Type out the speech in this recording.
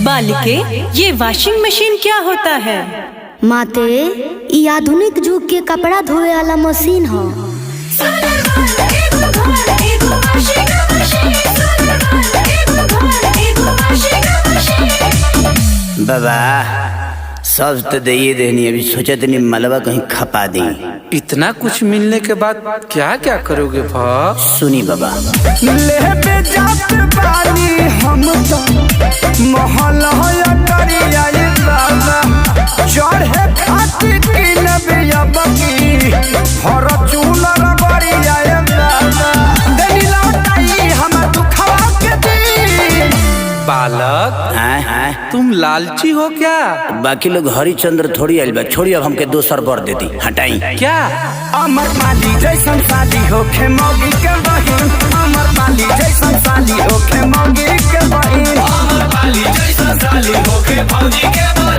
बालिके, ये washing machine क्या होता है? माते, ई आधुनिक युग के कपड़ा धोए वाला मशीन ह। बाबा सब तो दे देनी, अभी सोचा तनी मलबा कहीं खपा दी। इतना कुछ मिलने के बाद क्या क्या करोगे भा? सुनी बाबा, लेबे जात बानी हम तो महल करिया बाबा, चढ़े खातिर किनबे अबकी फॉर्च्यून रगड़िया बाबा, देनी लौटाई हम दुखवा के दी। बालक, तुम लालची हो क्या? बाकी लोग हरिचंद्र थोड़ी आइल बा, छोड़ी अब हमके दोसर बर दे दी, हटाई। क्या अमर पाली जैसन साली होखे मौगी के बहिन, अमर पाली जैसन साली होखे मौगी के बहिन, अमर पाली जैसन साली होखे भौजी के बहिन।